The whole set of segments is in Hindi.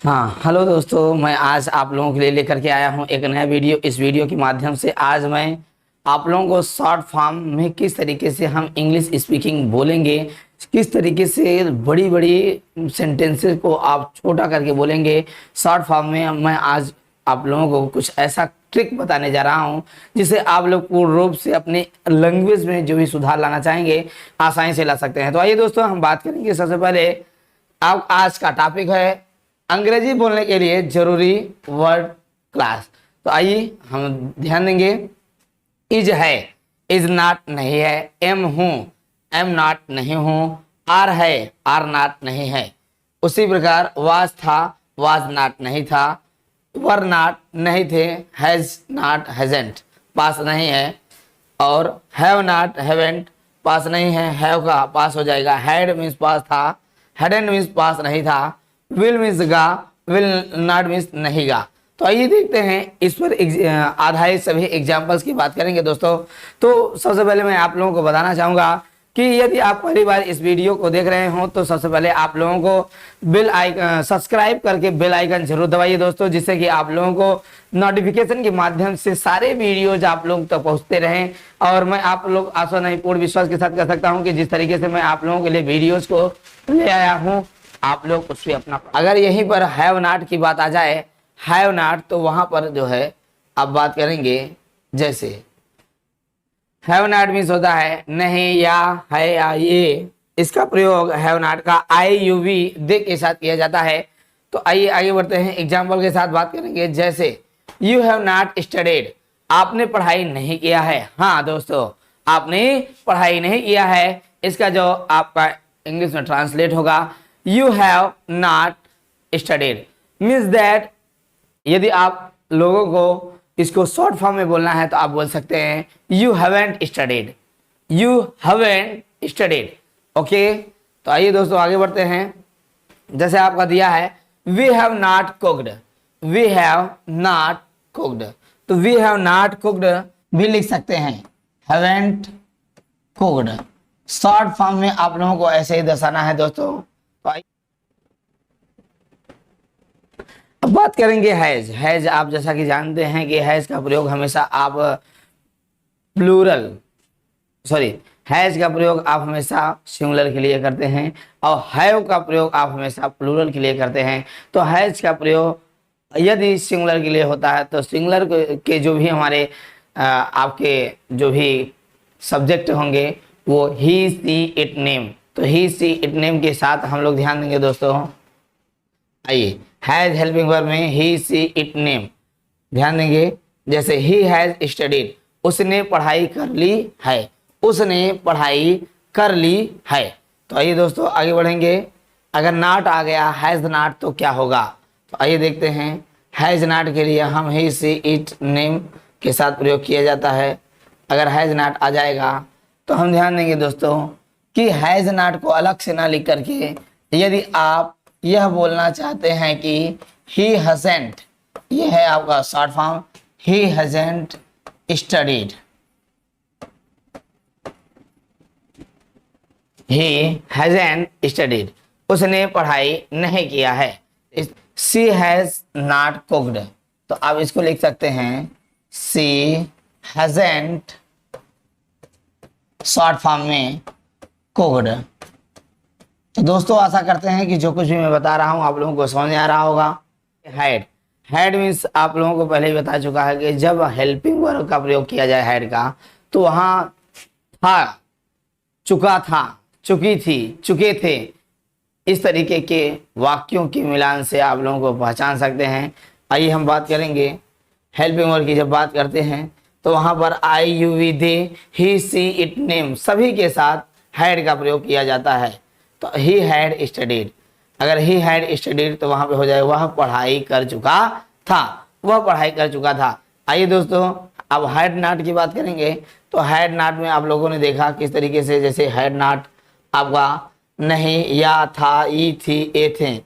हाँ हेलो दोस्तों, मैं आज आप लोगों के लिए लेकर के आया हूँ एक नया वीडियो। इस वीडियो के माध्यम से आज मैं आप लोगों को शॉर्ट फॉर्म में किस तरीके से हम इंग्लिश स्पीकिंग बोलेंगे, किस तरीके से बड़ी बड़ी सेंटेंसेस को आप छोटा करके बोलेंगे शॉर्ट फॉर्म में। मैं आज आप लोगों को कुछ ऐसा ट्रिक बताने जा रहा हूँ जिसे आप लोग पूर्ण रूप से अपने लैंग्वेज में जो भी सुधार लाना चाहेंगे आसानी से ला सकते हैं। तो आइए दोस्तों, हम बात करेंगे सबसे पहले। अब आज का टॉपिक है अंग्रेजी बोलने के लिए जरूरी वर्ड क्लास। तो आइए हम ध्यान देंगे। इज है, इज नॉट नहीं है। एम हूँ, एम नॉट नहीं हूँ। आर है, आर नॉट नहीं है। उसी प्रकार वाज था, वाज नॉट नहीं था। वर नॉट नहीं थे। हैज नॉट हैजेंट पास नहीं है। और हैव नॉट हैवेंट पास नहीं है। हैव का पास हो जाएगा। हैड मीन्स पास था। हैडेंट मीन्स पास नहीं था। विल मीन्स गा, विल नॉट मीन्स नहीं गा। तो आइए देखते हैं इस पर आधारित सभी एग्जाम्पल्स की बात करेंगे दोस्तों। तो सबसे पहले मैं आप लोगों को बताना चाहूँगा कि यदि आप पहली बार इस वीडियो को देख रहे हो तो सबसे पहले आप लोगों को बेल आइकन सब्सक्राइब करके बेल आइकन जरूर दबाइए दोस्तों, जिससे कि आप लोगों को नोटिफिकेशन के माध्यम से सारे वीडियोज आप लोग तक पहुंचते रहें। और मैं आप लोग आशा नहीं पूर्ण विश्वास के साथ कह सकता हूं कि जिस तरीके से मैं आप लोगों के लिए वीडियोज को ले आया हूं आप लोग उससे अपना, अगर यहीं पर हैव नॉट की बात आ जाए, हैव नॉट, तो वहां पर जो है आप बात करेंगे। जैसे हैव नॉट मीन्स होता है नहीं या है या ये। इसका प्रयोग हैव नॉट का आई यू वी दे के साथ किया जाता है। तो आइए आगे बढ़ते हैं, एग्जाम्पल के साथ बात करेंगे। जैसे यू हैव नॉट स्टडीड, आपने पढ़ाई नहीं किया है। हाँ दोस्तों, आपने पढ़ाई नहीं किया है। इसका जो आपका इंग्लिश में ट्रांसलेट होगा you have not studied means that. यदि आप लोगों को इसको शॉर्ट फॉर्म में बोलना है तो आप बोल सकते हैं you haven't studied, you haven't studied. Okay, तो आइए दोस्तों आगे बढ़ते हैं। जैसे आपका दिया है we have not cooked, we have not cooked, तो वी हैव नॉट कुक्ड भी लिख सकते हैं हैवेंट कुक्ड। शॉर्ट फॉर्म में आप लोगों को ऐसे ही दर्शाना है दोस्तों। अब बात करेंगे हैज। हैज आप जैसा कि जानते हैं कि हैज का प्रयोग हमेशा आप प्लूरल हैज का प्रयोग आप हमेशा सिंगुलर के लिए करते हैं और हैव का प्रयोग आप हमेशा प्लूरल के लिए करते हैं। तो हैज का प्रयोग यदि सिंगुलर के लिए होता है तो सिंगुलर के जो भी हमारे आपके जो भी सब्जेक्ट होंगे वो ही सी इट नेम, तो ही सी इट नेम के साथ हम लोग ध्यान देंगे दोस्तों। आइए हैज हेल्पिंग वर्ब में ही सी इट नेम ध्यान देंगे। जैसे ही हैज स्टडीड, उसने पढ़ाई कर ली है, उसने पढ़ाई कर ली है। तो आइए दोस्तों आगे बढ़ेंगे। अगर नॉट आ गया हैज नॉट तो क्या होगा, तो आइए देखते हैं। हैज नॉट के लिए हम ही सी इट नेम के साथ प्रयोग किया जाता है। अगर हैज नॉट आ जाएगा तो हम ध्यान देंगे दोस्तों कि हैज नॉट को अलग से ना लिख करके यदि आप यह बोलना चाहते हैं कि ही हजेंट, ये है आपका शॉर्ट फॉर्म, ही हजेंट स्टडीड, ही हजेंट स्टडीड, उसने पढ़ाई नहीं किया है। सी हैज नॉट कुक्ड, तो आप इसको लिख सकते हैं सी हजेंट शॉर्ट फॉर्म में कुक्ड। तो दोस्तों आशा करते हैं कि जो कुछ भी मैं बता रहा हूं आप लोगों को समझ में आ रहा होगा। हैड, हैड मीन्स आप लोगों को पहले ही बता चुका है कि जब हेल्पिंग वर्ब का प्रयोग किया जाए हैड का तो वहां था, चुका था, चुकी थी, चुके थे, इस तरीके के वाक्यों के मिलान से आप लोगों को पहचान सकते हैं। आइए हम बात करेंगे हेल्पिंग वर्ब की। जब बात करते हैं तो वहां पर I you we they he she it name सभी के साथ हैड का प्रयोग किया जाता है। तो ही हैड स्टडीड, अगर ही हैड स्टडीड तो वहां पे हो जाए वह पढ़ाई कर चुका था, वह पढ़ाई कर चुका था। आइए दोस्तों अब हैड नॉट की बात करेंगे। तो हैड नॉट में आप लोगों ने देखा किस तरीके से, जैसे हैड नॉट आपका नहीं, या, था, ई, थी, ए थे,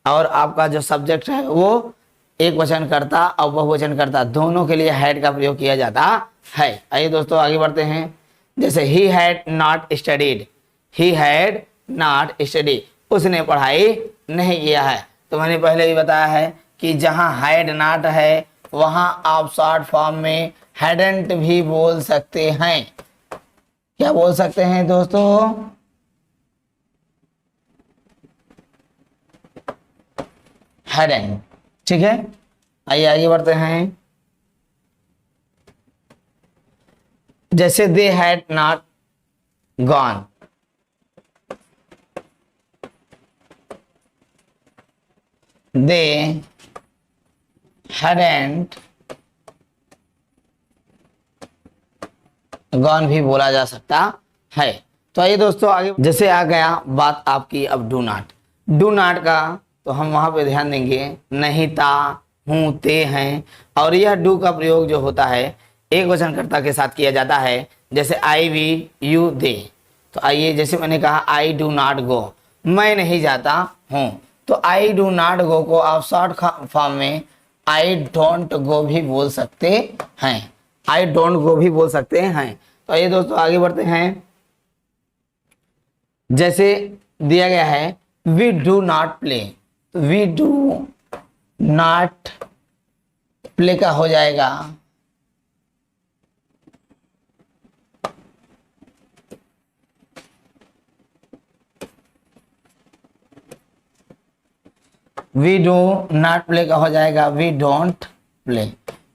और आपका जो सब्जेक्ट है वो एक वचन करता और बहुवचन करता दोनों के लिए हैड का प्रयोग किया जाता है। आइए दोस्तों आगे बढ़ते हैं। जैसे he had not studied, he had not study, उसने पढ़ाई नहीं किया है। तो मैंने पहले भी बताया है कि जहां हैड नॉट है वहां आप शॉर्ट फॉर्म में हैडंट भी बोल सकते हैं। क्या बोल सकते हैं दोस्तों? हैडंट। ठीक है, आइए आगे बढ़ते हैं। जैसे they had not gone, they hadn't gone भी बोला जा सकता है। तो आइए दोस्तों आगे, जैसे आ गया बात आपकी अब डू नॉट। डू नॉट का तो हम वहां पे ध्यान देंगे, नहीं ता, हूं, ते हैं, और यह डू का प्रयोग जो होता है एक वचनकर्ता के साथ किया जाता है, जैसे आई, वी, यू, दे। तो आइए, जैसे मैंने कहा आई डू नॉट गो, मैं नहीं जाता हूं, तो आई डू नॉट गो को आप शॉर्ट फॉर्म में आई डोंट गो भी बोल सकते हैं। आई डोंट गो भी बोल सकते हैं। तो ये दोस्तों आगे बढ़ते हैं। जैसे दिया गया है वी डू नॉट प्ले, तो वी डू नॉट प्ले का हो जाएगा वी डू नॉट प्ले का हो जाएगा we don't play.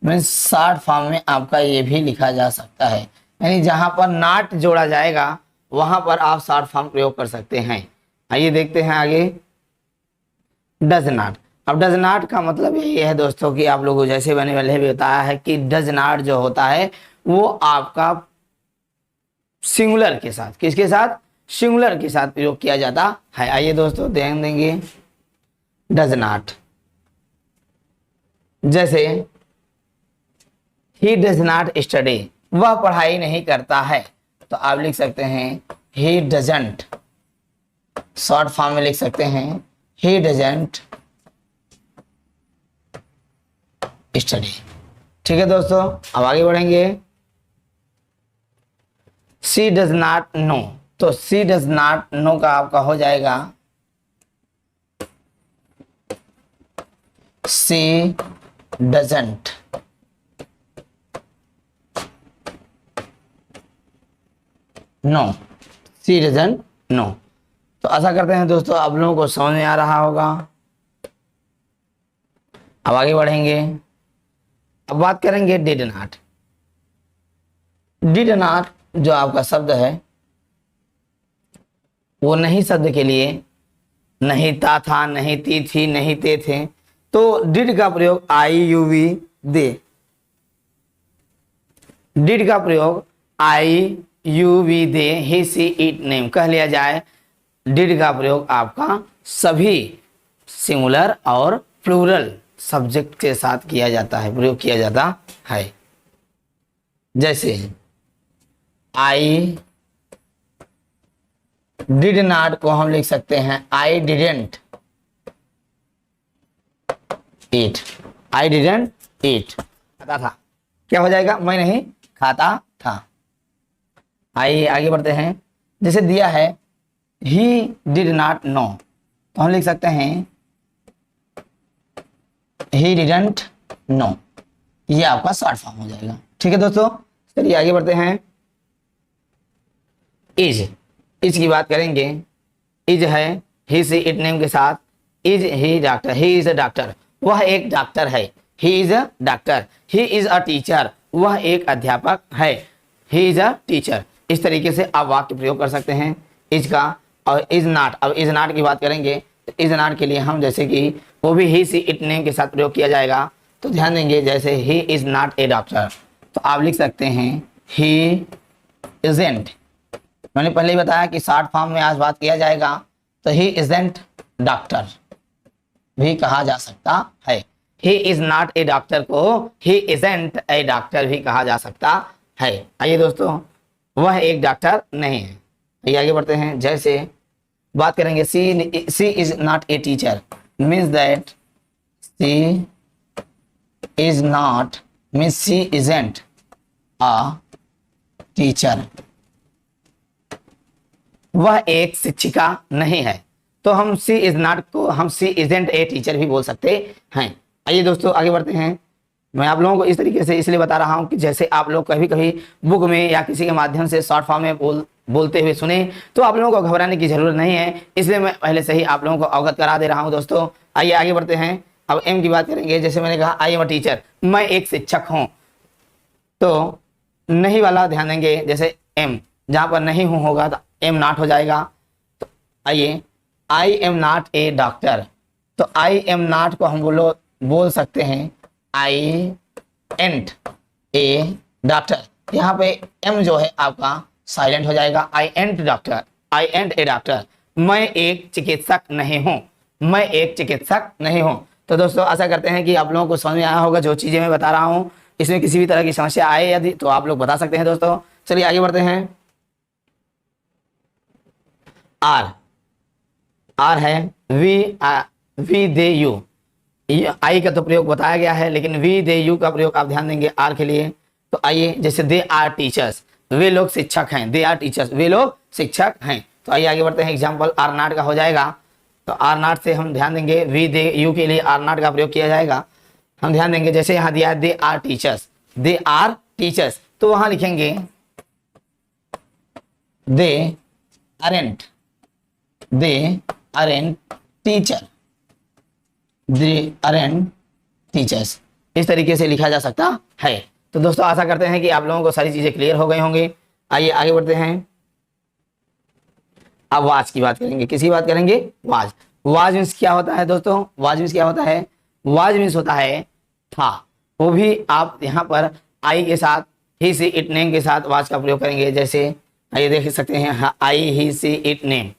Means short form में आपका ये भी लिखा जा सकता है, यानी जहां पर नॉट जोड़ा जाएगा वहां पर आप शॉर्ट फॉर्म प्रयोग कर सकते हैं। आइए देखते हैं आगे, डज नॉट। अब डज नॉट का मतलब यही है दोस्तों कि आप लोगों को जैसे मैंने पहले भी बताया है कि डज नॉट जो होता है वो आपका सिंगुलर के साथ, किसके साथ? सिंगुलर के साथ प्रयोग किया जाता है। आइए दोस्तों ध्यान देंगे, डज नॉट। जैसे ही डज नॉट स्टडी, वह पढ़ाई नहीं करता है, तो आप लिख सकते हैं ही डजंट। शॉर्ट फॉर्म में लिख सकते हैं ही डजंट स्टडी। ठीक है दोस्तों, अब आगे बढ़ेंगे। सी डज नॉट नो, तो सी डज नॉट नो का आपका हो जाएगा she doesn't know, she doesn't know. तो आशा करते हैं दोस्तों आप लोगों को समझ में आ रहा होगा। अब आगे बढ़ेंगे, अब बात करेंगे डिड नॉट। डिड नॉट जो आपका शब्द है वो नहीं शब्द के लिए नहीं ता था, नहीं ती थी, नहीं ते थे, तो डिड का प्रयोग I, you, we, they. Did का प्रयोग I, you, we, they, he, she, it, name कह लिया जाए। डिड का प्रयोग आपका सभी सिंगुलर और प्लूरल सब्जेक्ट के साथ किया जाता है, प्रयोग किया जाता है। जैसे आई डिड नॉट को हम लिख सकते हैं I didn't eat, I didn't ईट, खाता था, क्या हो जाएगा? मैं नहीं खाता था। आइए आगे बढ़ते हैं। जैसे दिया है ही डिड नॉट नो, तो हम लिख सकते हैं ही डिडंट नो, ये आपका शॉर्ट फॉर्म हो जाएगा। ठीक है दोस्तों, चलिए आगे बढ़ते हैं। इज की बात करेंगे। इज है ही, सी, इट, नेम के साथ। Is he doctor, he is a doctor, वह एक डॉक्टर है। He is a doctor. He is a teacher, वह एक अध्यापक है। He is a teacher. इस तरीके से आप वाक्य प्रयोग कर सकते हैं इज का। और इज नॉट, अब इज नॉट की बात करेंगे तो इज नॉट के लिए हम जैसे कि वो भी ही, सी, इट, नेम के साथ प्रयोग किया जाएगा, तो ध्यान देंगे। जैसे he is not A doctor, तो आप लिख सकते हैं ही इजेंट। मैंने पहले ही बताया कि शॉर्ट फॉर्म में आज बात किया जाएगा, तो ही इजेंट डॉक्टर भी कहा जा सकता है। He is not A doctor को ही इजेंट ए डॉक्टर भी कहा जा सकता है। आइए दोस्तों, वह एक डॉक्टर नहीं है। आइए आगे बढ़ते हैं। जैसे बात करेंगे she is not a teacher, means that she is not means she isn't a teacher, वह एक शिक्षिका नहीं है। तो हम सी इज नॉट को हम सी इजेंट ए टीचर भी बोल सकते हैं। आइए दोस्तों आगे बढ़ते हैं। मैं आप लोगों को इस तरीके से इसलिए बता रहा हूं कि जैसे आप लोग कभी कभी बुक में या किसी के माध्यम से शॉर्ट फॉर्म में बोलते हुए सुने तो आप लोगों को घबराने की जरूरत नहीं है, इसलिए मैं पहले से ही आप लोगों को अवगत करा दे रहा हूं। दोस्तों आइए आगे बढ़ते हैं। अब एम की बात करेंगे। जैसे मैंने कहा आई एम अ टीचर, मैं एक शिक्षक हूं, तो नहीं वाला ध्यान देंगे। जैसे एम जहां पर नहीं हूं होगा तो एम नॉट हो जाएगा। तो आइए I am not a doctor, तो आई एम नॉट को हम बोल सकते हैं आई एंट ए डॉक्टर। यहाँ पे एम जो है आपका साइलेंट हो जाएगा। आई एंट डॉक्टर, आई एंट ए डॉक्टर, मैं एक चिकित्सक नहीं हूँ, मैं एक चिकित्सक नहीं हूँ। तो दोस्तों आशा करते हैं कि आप लोगों को समझ में आया होगा जो चीज़ें मैं बता रहा हूँ। इसमें किसी भी तरह की समस्या आए यदि तो आप लोग बता सकते हैं दोस्तों। चलिए आगे बढ़ते हैं। आर, आर है वी दे यू, आई का तो प्रयोग बताया गया है, लेकिन वी दे यू का प्रयोग आप ध्यान देंगे आर के लिए। तो आइए जैसे दे आर टीचर्स, वे लोग शिक्षक हैं, दे आर टीचर्स, वे लोग शिक्षक हैं। तो आइए आगे बढ़ते हैं। एग्जाम्पल आर नॉट का हो जाएगा, तो आर नॉट से हम ध्यान देंगे वी दे यू के लिए आर नॉट का प्रयोग किया जाएगा। हम ध्यान देंगे जैसे यहाँ दिया they are teachers, they are teachers, तो वहां लिखेंगे they aren't, they aren't teacher, they aren't teachers, इस तरीके से लिखा जा सकता है। तो दोस्तों आशा करते हैं कि आप लोगों को सारी चीजें क्लियर हो गई होंगी। आइए आगे बढ़ते हैं। अब वाज की बात करेंगे। किसकी बात करेंगे? वाज। वाज मीन्स क्या होता है दोस्तों? वाज मीन्स क्या होता है? वाज मीन्स होता है था, वो भी आप यहाँ पर आई के साथ ही सी इट नेम के साथ वाज का प्रयोग करेंगे। जैसे आइए देख सकते हैं आई ही सी इट नेम,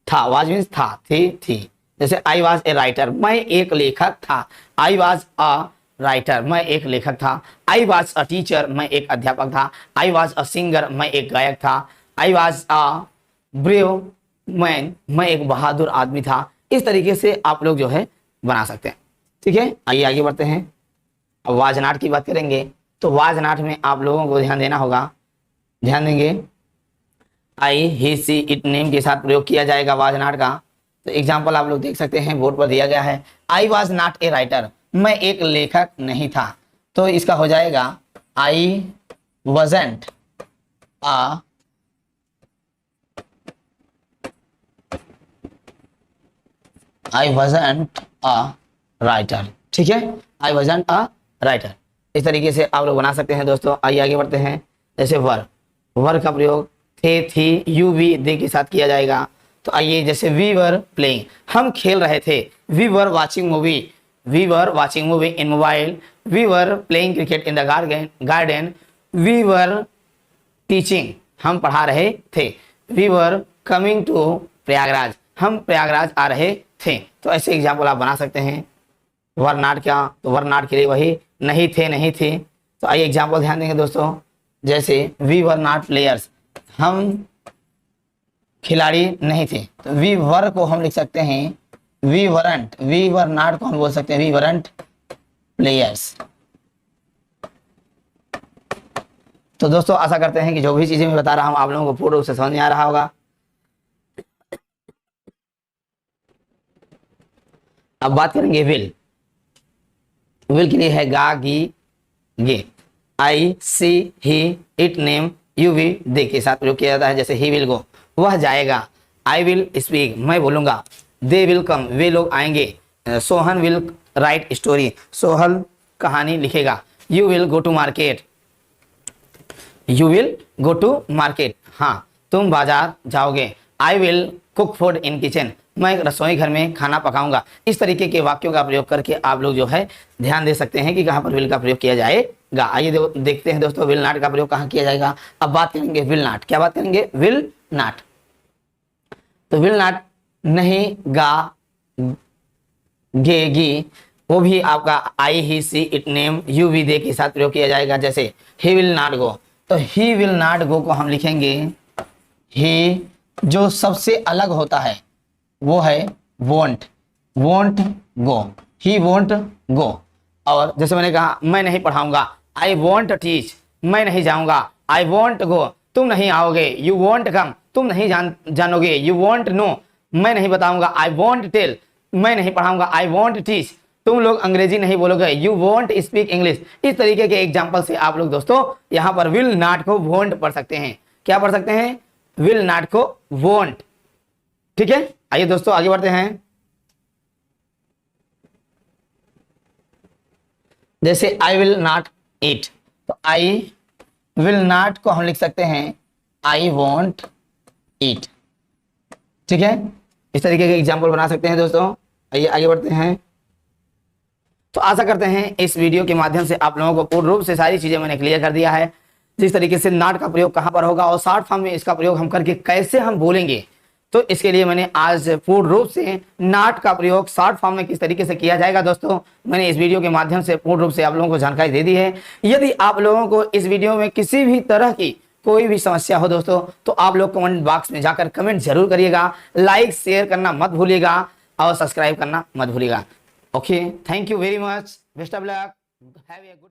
था, वाज मीन्स था, थी। जैसे आई वाज ए राइटर, मैं एक लेखक था, आई वाज अ राइटर, मैं एक लेखक था। आई वाज अ टीचर, मैं एक अध्यापक था। आई वाज अ सिंगर, मैं एक गायक था। I was a brave man, मैं एक बहादुर आदमी था। इस तरीके से आप लोग जो है बना सकते हैं। ठीक है, आइए आगे बढ़ते हैं। अब वाज नॉट की बात करेंगे, तो वाज नॉट में आप लोगों को ध्यान देना होगा। ध्यान देंगे आई ही सी इट नेम के साथ प्रयोग किया जाएगा वाज नॉट का। तो एग्जाम्पल आप लोग देख सकते हैं, बोर्ड पर दिया गया है। I was not a writer, मैं एक लेखक नहीं था, तो इसका हो जाएगा आई वजंट अ राइटर। ठीक है, आई वजंट अ राइटर, इस तरीके से आप लोग बना सकते हैं दोस्तों। आइए आगे बढ़ते हैं। जैसे वर, वर का प्रयोग थे, थी, यू, वी, दे के साथ किया जाएगा। तो आइए जैसे वी वर प्लेइंग, हम खेल रहे थे। We were watching movie, we were watching movie in mobile. We were playing cricket in the garden. We were teaching, हम पढ़ा रहे थे। We were coming to Prayagraj, हम प्रयागराज आ रहे थे। तो ऐसे एग्जाम्पल आप बना सकते हैं। वर नॉट क्या, तो वर नॉट के लिए वही नहीं थे, नहीं थे। तो आइए एग्जाम्पल ध्यान देंगे दोस्तों। जैसे वी वर नॉट प्लेयर्स, हम खिलाड़ी नहीं थे, तो वी वर को हम लिख सकते हैं we weren't. We were not को हम बोल सकते हैं वी वरंट प्लेयर्स। तो दोस्तों आशा करते हैं कि जो भी चीजें मैं बता रहा हूं आप लोगों को पूर्ण रूप से समझ में आ रहा होगा। अब बात करेंगे विल। विल के लिए है गा, गी, गे। आई, सी, ही, इट नेम, यू, वी, दे के साथ प्रयोग किया जाता है। जैसे ही विल गो, वह जाएगा। आई विल स्पीक, मैं बोलूंगा। दे विल कम, वे लोग आएंगे। Sohan will write story, Sohan कहानी लिखेगा। You will go to market, you will go to market, हाँ तुम बाजार जाओगे। I will cook food in kitchen, मैं रसोई घर में खाना पकाऊंगा। इस तरीके के वाक्यों का प्रयोग करके आप लोग जो है ध्यान दे सकते हैं कि कहाँ पर विल का प्रयोग किया जाएगा। आइए देखते हैं दोस्तों विल नॉट का प्रयोग कहाँ किया जाएगा। अब बात करेंगे विल नॉट। क्या बात करेंगे? Will not. तो विल नॉट नहीं, गा, गे, गी, वो भी आपका आई, ही, she, it name, you, we, दे के साथ प्रयोग किया जाएगा। जैसे ही विल नॉट गो, तो ही विल नॉट गो को हम लिखेंगे ही, जो सबसे अलग होता है वो है won't, won't go, he won't go. और जैसे मैंने कहा मैं नहीं पढ़ाऊंगा, आई वोंट टीच, मैं नहीं जाऊंगा। आई वोंट गो, तुम नहीं आओगे। यू वोंट कम, तुम नहीं जानोगे। यू वोंट नो, मैं नहीं बताऊंगा, आई वॉन्ट टेल, मैं नहीं पढ़ाऊंगा, आई वॉन्ट टीच, तुम लोग अंग्रेजी नहीं बोलोगे, यू वॉन्ट स्पीक इंग्लिश। इस तरीके के एग्जाम्पल से आप लोग दोस्तों यहाँ पर विल नॉट को वॉन्ट पढ़ सकते हैं। क्या पढ़ सकते हैं? विल नॉट को वॉन्ट। ठीक है, आइए दोस्तों आगे बढ़ते हैं। जैसे आई विल नॉट ईट, तो आई विल नॉट को हम लिख सकते हैं आई वॉन्ट ईट। ठीक है, इस तरीके के एग्जाम्पल बना सकते हैं दोस्तों। आइए आगे बढ़ते हैं। तो आशा करते हैं इस वीडियो के माध्यम से आप लोगों को पूर्ण रूप से सारी चीजें मैंने क्लियर कर दिया है, जिस तरीके से नॉट का प्रयोग कहां पर होगा और शॉर्ट फॉर्म में इसका प्रयोग हम करके कैसे हम बोलेंगे। तो इसके लिए मैंने आज पूर्ण रूप से नॉट का प्रयोग शॉर्ट फॉर्म में किस तरीके से किया जाएगा दोस्तों, मैंने इस वीडियो के माध्यम से पूर्ण रूप से आप लोगों को जानकारी दे दी है। यदि आप लोगों को इस वीडियो में किसी भी तरह की कोई भी समस्या हो दोस्तों, तो आप लोग कमेंट बॉक्स में जाकर कमेंट जरूर करिएगा, लाइक शेयर करना मत भूलिएगा और सब्सक्राइब करना मत भूलिएगा। Okay, thank you very much, best of luck, have a good